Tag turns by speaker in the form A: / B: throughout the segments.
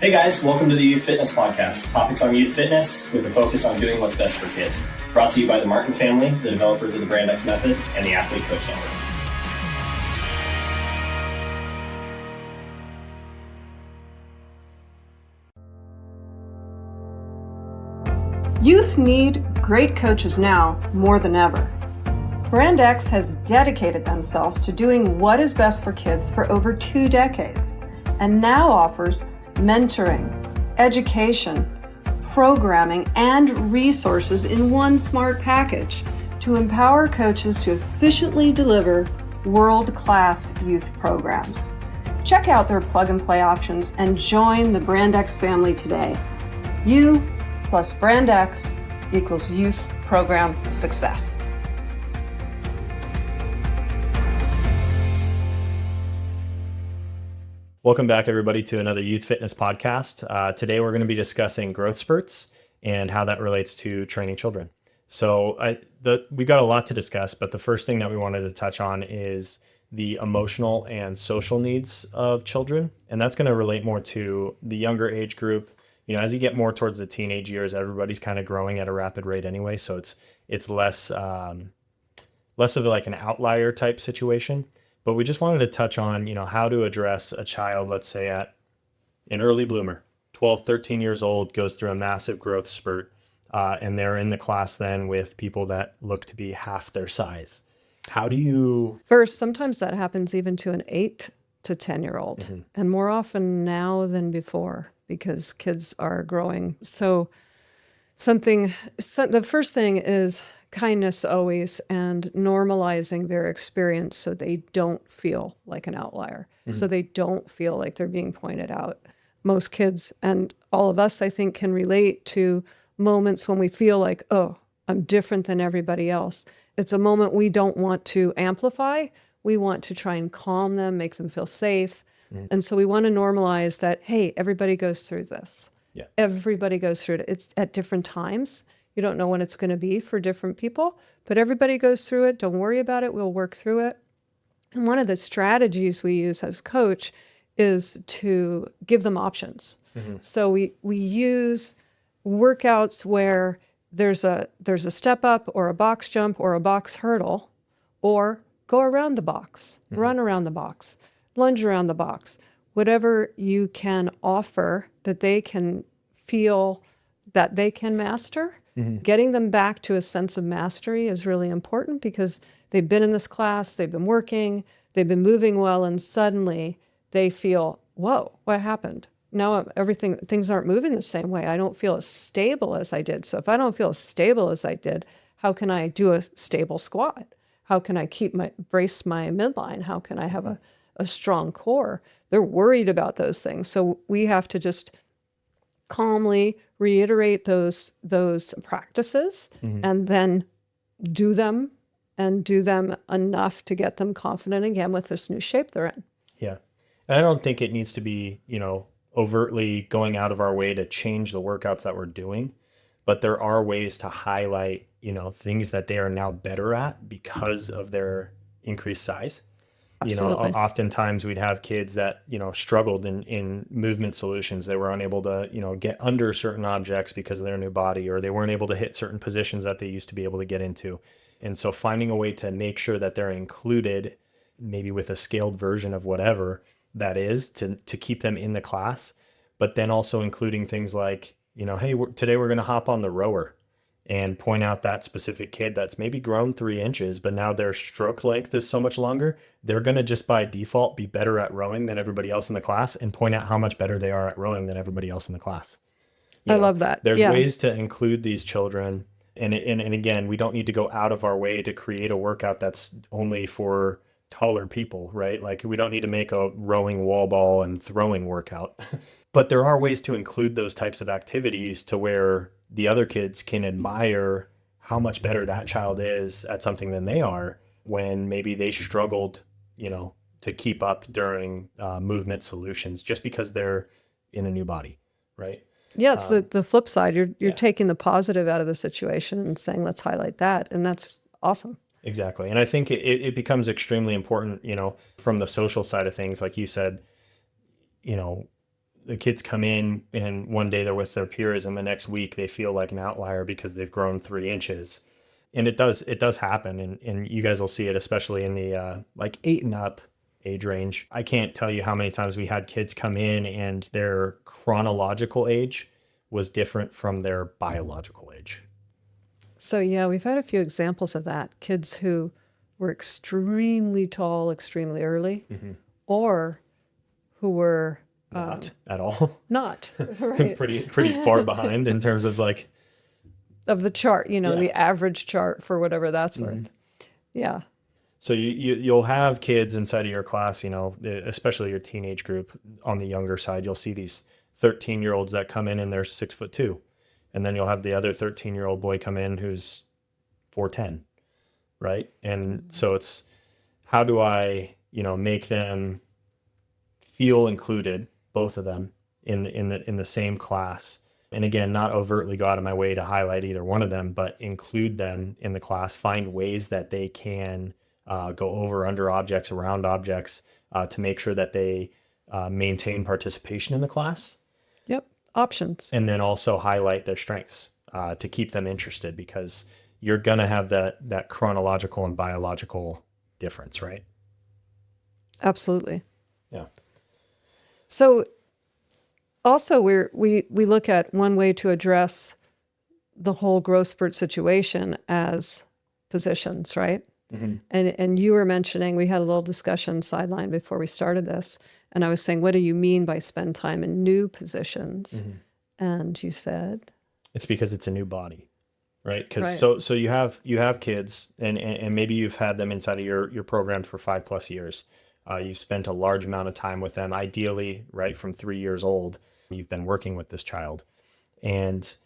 A: Hey guys, welcome to the Youth Fitness Podcast. Topics on youth fitness with a focus on doing what's best for kids. Brought to you by the Martin family, the developers of the Brand X Method, and the Athlete Coach Network.
B: Youth need great coaches now more than ever. Brand X has dedicated themselves to doing what is best for kids for over 2 decades and now offers mentoring, education, programming, and resources in one smart package to empower coaches to efficiently deliver world-class youth programs. Check out their plug-and-play options and join the Brand X family today. You plus Brand X equals youth program success.
C: Welcome back, everybody, to another Youth Fitness Podcast. Today, we're going to be discussing growth spurts and how that relates to training children. So we've got a lot to discuss, but the first thing that we wanted to touch on is the emotional and social needs of children. And that's going to relate more to the younger age group. You know, as you get more towards the teenage years, everybody's kind of growing at a rapid rate anyway. So it's less of like an outlier type situation. But we just wanted to touch on, how to address a child, let's say at an early bloomer, 12, 13 years old, goes through a massive growth spurt, and they're in the class then with people that look to be half their size. How do you...
D: First, sometimes that happens even to an 8 to 10-year-old, and more often now than before, because kids are growing. So the first thing is kindness always, and normalizing their experience so they don't feel like an outlier, so they don't feel like they're being pointed out. Most kids, and all of us, I think, can relate to moments when we feel like, oh, I'm different than everybody else. It's a moment we don't want to amplify. We want to try and calm them, make them feel safe. And so we want to normalize that, hey, everybody goes through this. Yeah. Everybody goes through it. It's at different times. You don't know when it's going to be for different people, but everybody goes through it. Don't worry about it. We'll work through it. And one of the strategies we use as coach is to give them options. So we use workouts where there's a step up or a box jump or a box hurdle, or go around the box, run around the box, lunge around the box, whatever you can offer that they can feel that they can master. Getting them back to a sense of mastery is really important, because they've been in this class, they've been working, they've been moving well, and suddenly they feel, whoa, what happened? Now things aren't moving the same way. I don't feel as stable as I did. So if I don't feel as stable as I did, how can I do a stable squat? How can I brace my midline? How can I have a strong core? They're worried about those things. So we have to just calmly reiterate those practices, and then do them enough to get them confident again with this new shape they're in.
C: Yeah. And I don't think it needs to be, overtly going out of our way to change the workouts that we're doing, but there are ways to highlight, things that they are now better at because of their increased size.
D: Absolutely.
C: Oftentimes we'd have kids that, struggled in movement solutions. They were unable to, get under certain objects because of their new body, or they weren't able to hit certain positions that they used to be able to get into. And so finding a way to make sure that they're included, maybe with a scaled version of whatever that is, to keep them in the class, but then also including things like, hey, today we're going to hop on the rower, and point out that specific kid that's maybe grown 3 inches, but now their stroke length is so much longer, they're going to just by default be better at rowing than everybody else in the class, and point out how much better they are at rowing than everybody else in the class.
D: I love that.
C: There's ways to include these children. And again, we don't need to go out of our way to create a workout that's only for taller people, right? Like, we don't need to make a rowing wall ball and throwing workout. But there are ways to include those types of activities to where the other kids can admire how much better that child is at something than they are, when maybe they struggled, to keep up during movement solutions just because they're in a new body, right?
D: Yeah, it's the flip side. You're taking the positive out of the situation and saying, let's highlight that. And that's awesome.
C: Exactly. And I think it becomes extremely important, from the social side of things, like you said, the kids come in and one day they're with their peers and the next week they feel like an outlier because they've grown 3 inches. And it does happen. And you guys will see it, especially in the like 8 and up age range. I can't tell you how many times we had kids come in and their chronological age was different from their biological age.
D: So yeah, we've had a few examples of that. Kids who were extremely tall, extremely early, or who were
C: Not at all.
D: not right
C: pretty far behind in terms of like
D: of the chart, the average chart for whatever that's worth. Yeah.
C: So you'll have kids inside of your class, especially your teenage group on the younger side. You'll see these 13-year-olds that come in and they're 6'2", and then you'll have the other 13-year-old boy come in who's 4'10", right? And so it's how do I, make them feel included, both of them, in the same class. And again, not overtly go out of my way to highlight either one of them, but include them in the class, find ways that they can go over, under objects, around objects, to make sure that they maintain participation in the class.
D: Yep. Options.
C: And then also highlight their strengths to keep them interested, because you're going to have that chronological and biological difference, right?
D: Absolutely.
C: Yeah.
D: So also we look at one way to address the whole growth spurt situation as positions, right? Mm-hmm. And you were mentioning, we had a little discussion sideline before we started this, and I was saying, what do you mean by spend time in new positions? Mm-hmm. And you said
C: it's because it's a new body, right? Because
D: right.
C: so you have kids, and maybe you've had them inside of your program for 5+ years. You've spent a large amount of time with them, ideally, right, from 3 years old. You've been working with this child, and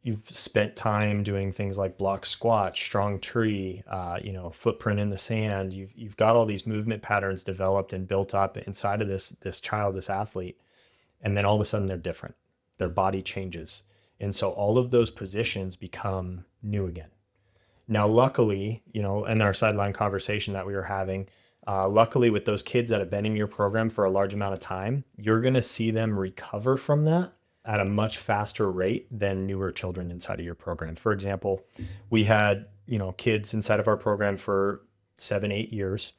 C: you've spent time doing things like block squat, strong tree, footprint in the sand. You've got all these movement patterns developed and built up inside of this child, this athlete, and then all of a sudden they're different. Their body changes, and so all of those positions become new again. Now, luckily, in our sideline conversation that we were having, luckily with those kids that have been in your program for a large amount of time, you're going to see them recover from that at a much faster rate than newer children inside of your program. For example, we had, kids inside of our program for 7-8 years,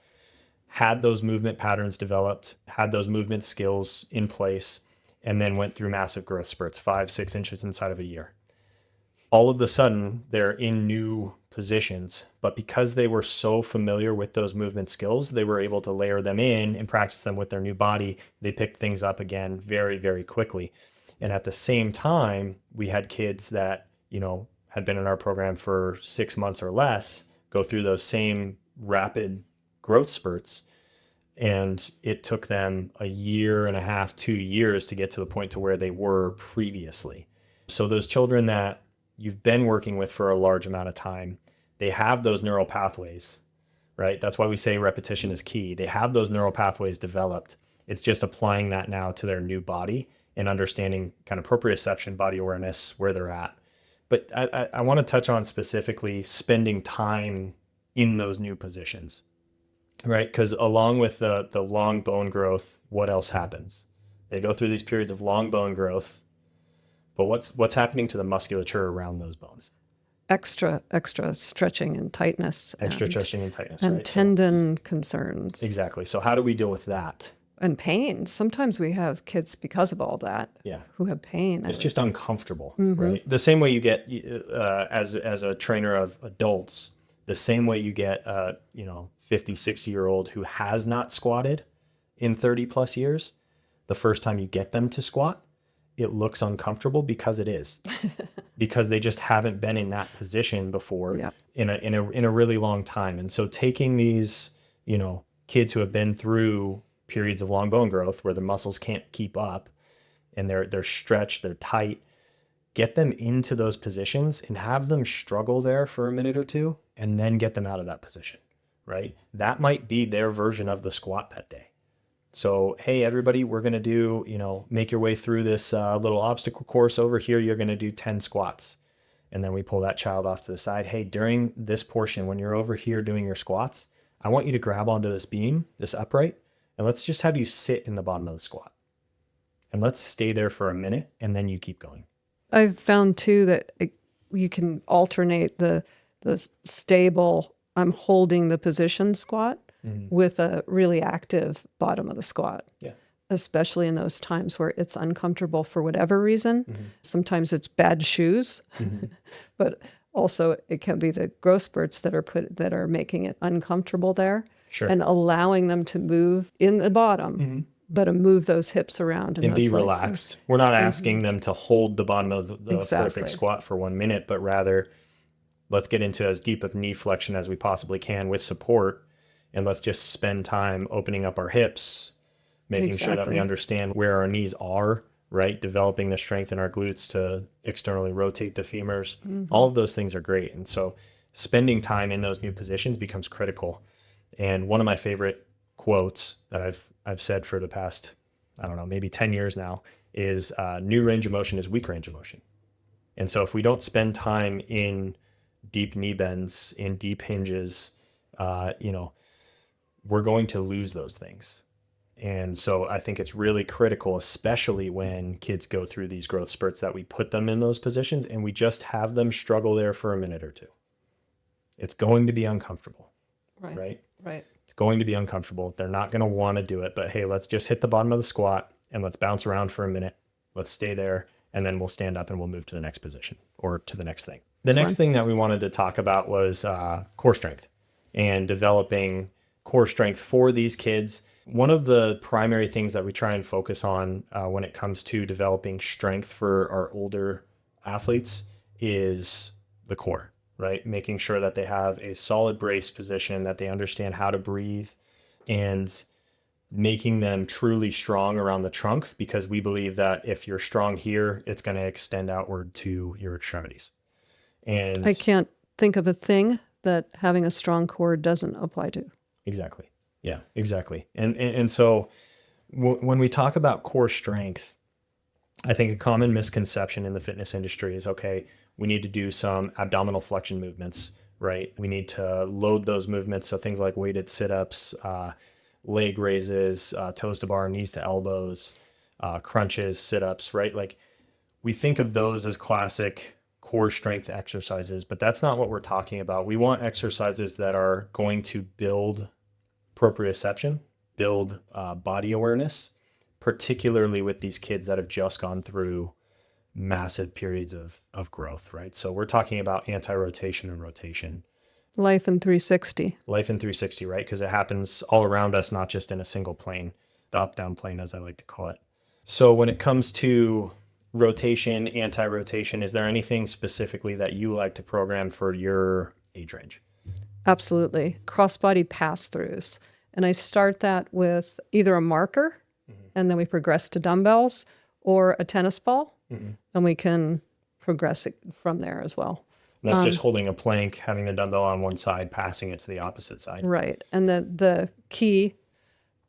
C: had those movement patterns developed, had those movement skills in place, and then went through massive growth spurts, 5-6 inches inside of a year. All of a sudden, they're in new positions, but because they were so familiar with those movement skills, they were able to layer them in and practice them with their new body. They picked things up again very, very quickly. And at the same time, we had kids that, had been in our program for 6 months or less go through those same rapid growth spurts. And it took them 1.5 years, 2 years to get to the point to where they were previously. So those children that you've been working with for a large amount of time, they have those neural pathways, right? That's why we say repetition is key. They have those neural pathways developed. It's just applying that now to their new body and understanding kind of proprioception, body awareness, where they're at. But I want to touch on specifically spending time in those new positions, right? Because along with the long bone growth, what else happens? They go through these periods of long bone growth, but what's happening to the musculature around those bones?
D: Extra stretching and tightness.
C: And right?
D: Tendon concerns.
C: Exactly. So how do we deal with that?
D: And pain. Sometimes we have kids, because of all that, who have pain.
C: It's just uncomfortable, right? The same way you get as a trainer of adults, the same way you get 50, 60-year-old who has not squatted in 30+ years, the first time you get them to squat, it looks uncomfortable because it is, because they just haven't been in that position before in a really long time. And so taking these, kids who have been through periods of long bone growth where the muscles can't keep up and they're stretched, they're tight, get them into those positions and have them struggle there for a minute or two and then get them out of that position, right? That might be their version of the squat that day. So, hey, everybody, we're going to do, make your way through this little obstacle course over here. You're going to do 10 squats. And then we pull that child off to the side. Hey, during this portion, when you're over here doing your squats, I want you to grab onto this beam, this upright, and let's just have you sit in the bottom of the squat. and let's stay there for a minute, and then you keep going.
D: I've found too that you can alternate the stable, I'm holding the position squat with a really active bottom of the squat.
C: Yeah.
D: Especially in those times where it's uncomfortable for whatever reason. Sometimes it's bad shoes, but also it can be the growth spurts that are making it uncomfortable there.
C: Sure.
D: And allowing them to move in the bottom, but to move those hips around
C: And be relaxed. We're not asking them to hold the bottom of the perfect squat for 1 minute, but rather let's get into as deep of knee flexion as we possibly can with support. And let's just spend time opening up our hips, making sure that we understand where our knees are, right? Developing the strength in our glutes to externally rotate the femurs. All of those things are great. And so spending time in those new positions becomes critical. And one of my favorite quotes that I've said for the past, I don't know, maybe 10 years now is new range of motion is weak range of motion. And so if we don't spend time in deep knee bends, in deep hinges, we're going to lose those things. And so I think it's really critical, especially when kids go through these growth spurts, that we put them in those positions and we just have them struggle there for a minute or two. It's going to be uncomfortable, right? It's going to be uncomfortable. They're not going to want to do it, but hey, let's just hit the bottom of the squat and let's bounce around for a minute. Let's stay there, and then we'll stand up and we'll move to the next position or to the next thing. The next thing that we wanted to talk about was core strength and developing core strength for these kids. One of the primary things that we try and focus on when it comes to developing strength for our older athletes is the core, right? Making sure that they have a solid brace position, that they understand how to breathe, and making them truly strong around the trunk, because we believe that if you're strong here, it's going to extend outward to your extremities. And
D: I can't think of a thing that having a strong core doesn't apply to.
C: Exactly. Yeah, exactly. And so when we talk about core strength, I think a common misconception in the fitness industry is, okay, we need to do some abdominal flexion movements, right? We need to load those movements. So things like weighted sit-ups, leg raises, toes to bar, knees to elbows, crunches, sit-ups, right? Like we think of those as classic core strength exercises, but that's not what we're talking about. We want exercises that are going to build proprioception, build body awareness, particularly with these kids that have just gone through massive periods of growth, right? So we're talking about anti-rotation and rotation.
D: Life in 360.
C: Life in 360, right? Because it happens all around us, not just in a single plane, the up-down plane, as I like to call it. So when it comes to rotation, anti-rotation, is there anything specifically that you like to program for your age range?
D: Absolutely. Cross-body pass-throughs. And I start that with either a marker, and then we progress to dumbbells, or a tennis ball, and we can progress it from there as well.
C: And that's just holding a plank, having the dumbbell on one side, passing it to the opposite side.
D: Right. And the key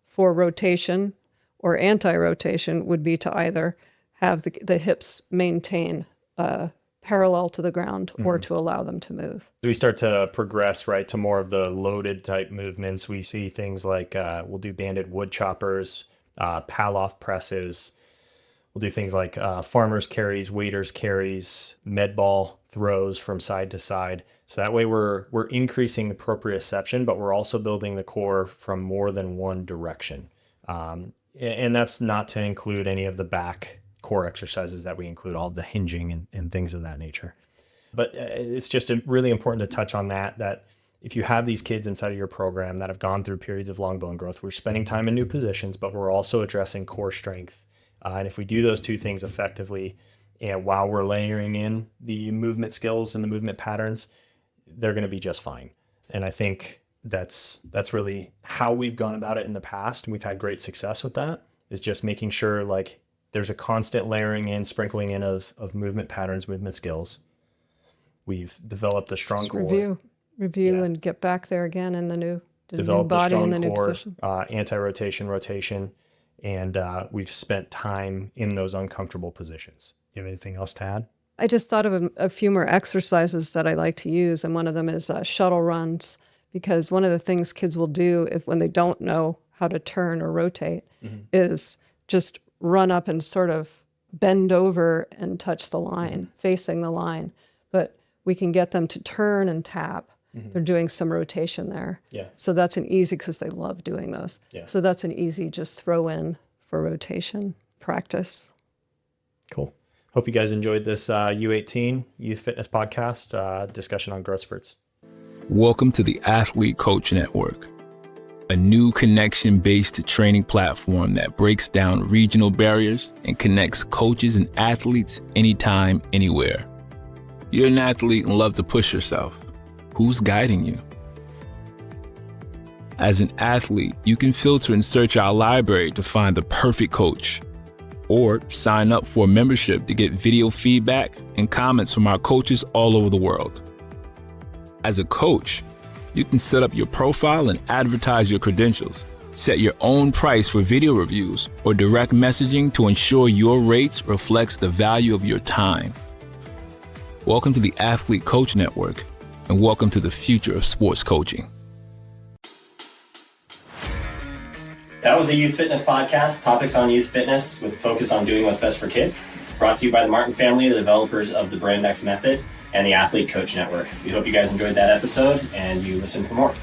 D: for rotation or anti-rotation would be to either have the hips maintain parallel to the ground or to allow them to move.
C: We start to progress, right, to more of the loaded type movements. We see things like we'll do banded wood choppers, pal-off presses. We'll do things like farmer's carries, waiter's carries, med ball throws from side to side. So that way we're increasing the proprioception, but we're also building the core from more than one direction. And that's not to include any of the back core exercises that we include, all the hinging and things of that nature. But it's just really important to touch on that if you have these kids inside of your program that have gone through periods of long bone growth, we're spending time in new positions, but we're also addressing core strength. And if we do those two things effectively, and while we're layering in the movement skills and the movement patterns, they're going to be just fine. And I think that's really how we've gone about it in the past. And we've had great success with that, is just making sure like there's a constant layering in, sprinkling in of movement patterns, movement skills. We've developed a strong core.
D: Review and get back there again in the new
C: body
D: in the new position.
C: Anti-rotation, rotation. And we've spent time in those uncomfortable positions. Do you have anything else to add?
D: I just thought of a few more exercises that I like to use, and one of them is shuttle runs, because one of the things kids will do when they don't know how to turn or rotate is just run up and sort of bend over and touch the line, facing the line. But we can get them to turn and tap. They're doing some rotation there.
C: Yeah.
D: So that's an easy, because they love doing those.
C: Yeah.
D: So that's an easy just throw in for rotation practice.
C: Cool. Hope you guys enjoyed this U18 Youth Fitness Podcast discussion on growth spurts.
E: Welcome to the Athlete Coach Network, a new connection-based training platform that breaks down regional barriers and connects coaches and athletes anytime, anywhere. You're an athlete and love to push yourself. Who's guiding you? As an athlete, you can filter and search our library to find the perfect coach, or sign up for a membership to get video feedback and comments from our coaches all over the world. As a coach, you can set up your profile and advertise your credentials, set your own price for video reviews or direct messaging to ensure your rates reflects the value of your time. Welcome to the Athlete Coach Network, and welcome to the future of sports coaching.
A: That was the Youth Fitness Podcast, topics on youth fitness with focus on doing what's best for kids. Brought to you by the Martin family, the developers of the Brand X Method and the Athlete Coach Network. We hope you guys enjoyed that episode and you listen for more.